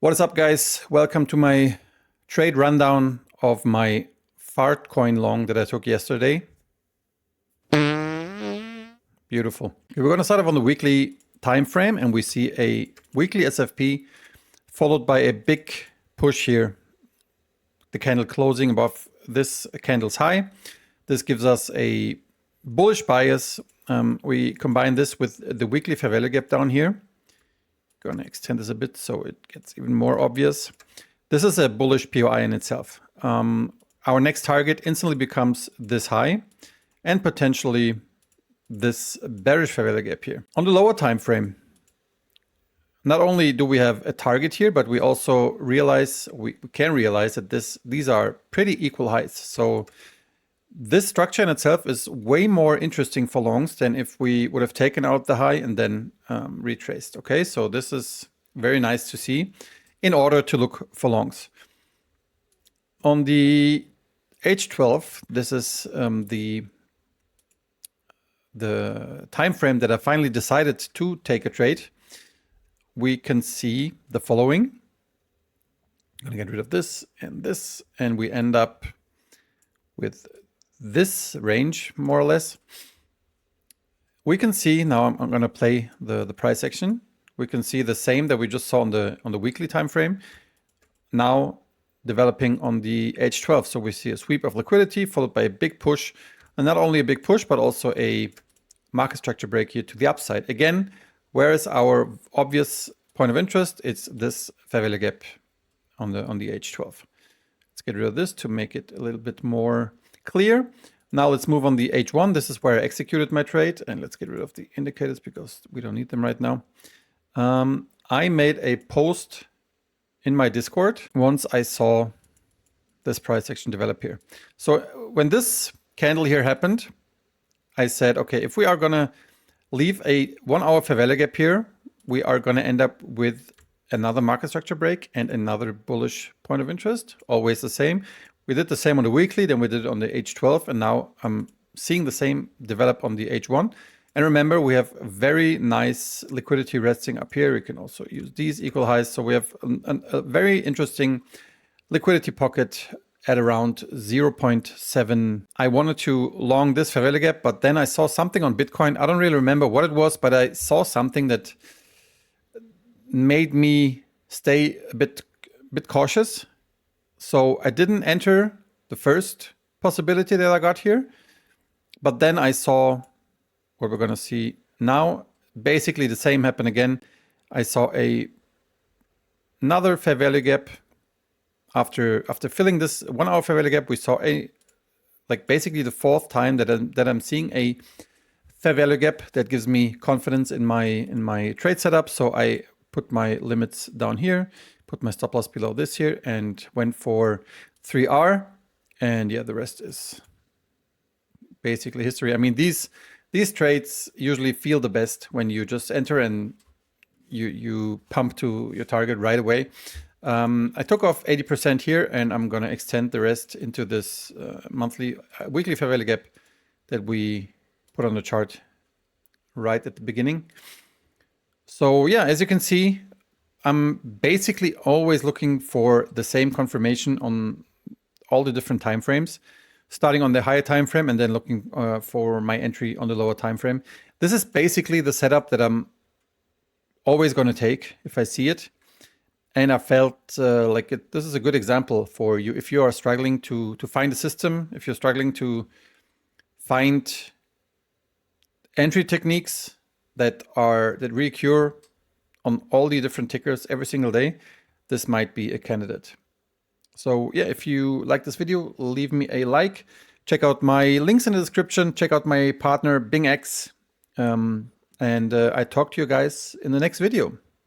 What is up, guys? Welcome to my trade rundown of my Fartcoin long that I took yesterday. Beautiful. Okay, we're going to start off on the weekly time frame, and we see a weekly SFP followed by a big push here. The candle closing above this candle's high. This gives us a bullish bias. We combine this with the weekly fair value gap down here. Going to extend this a bit so it gets even more obvious. This is a bullish POI in itself. Our next target instantly becomes this high and potentially this bearish fair value gap here. On the lower time frame, not only do we have a target here, but we also realize, we can realize that these are pretty equal highs. So this structure in itself is way more interesting for longs than if we would have taken out the high and then retraced. Okay, so this is very nice to see in order to look for longs. On the H12, this is the time frame that I finally decided to take a trade. We can see the following. I'm gonna get rid of this, and we end up with this range, more or less. We can see now, I'm going to play the price action. We can see the same that we just saw on the weekly time frame, now developing on the H12. So we see a sweep of liquidity followed by a big push, and not only a big push, but also a market structure break here to the upside. Again, where is our obvious point of interest? It's this fair value gap on the H12. Let's get rid of this to make it a little bit more clear. Now let's move on the H1. This is where I executed my trade, and let's get rid of the indicators because we don't need them right now. I made a post in my Discord once I saw this price action develop here. So when this candle here happened, I said, okay, if we are gonna leave a 1 hour fair value gap here, we are gonna end up with another market structure break and another bullish point of interest, always the same. We did the same on the weekly, then we did it on the H12, and now I'm seeing the same develop on the H1. And remember, we have very nice liquidity resting up here. We can also use these equal highs. So we have a very interesting liquidity pocket at around 0.7. I wanted to long this fair value gap, but then I saw something on Bitcoin. I don't really remember what it was, but I saw something that made me stay a bit cautious. So I didn't enter the first possibility that I got here, but then I saw what we're going to see now. Basically the same happened again. I saw another fair value gap. After filling this 1 hour fair value gap, we saw basically the fourth time that I'm seeing a fair value gap that gives me confidence in my trade setup. So I put my limits down here, put my stop loss below this here, and went for 3R. And yeah, the rest is basically history. I mean, these trades usually feel the best when you just enter and you pump to your target right away. I took off 80% here, and I'm going to extend the rest into this weekly fair value gap that we put on the chart right at the beginning. So yeah, as you can see, I'm basically always looking for the same confirmation on all the different time frames, starting on the higher time frame and then looking for my entry on the lower time frame. This is basically the setup that I'm always going to take if I see it. And I felt this is a good example for you if you are struggling to find a system, if you're struggling to find entry techniques that recur on all the different tickers every single day. This might be a candidate. So yeah, if you like this video, leave me a like. Check out my links in the description. Check out my partner BingX. And I talk to you guys in the next video.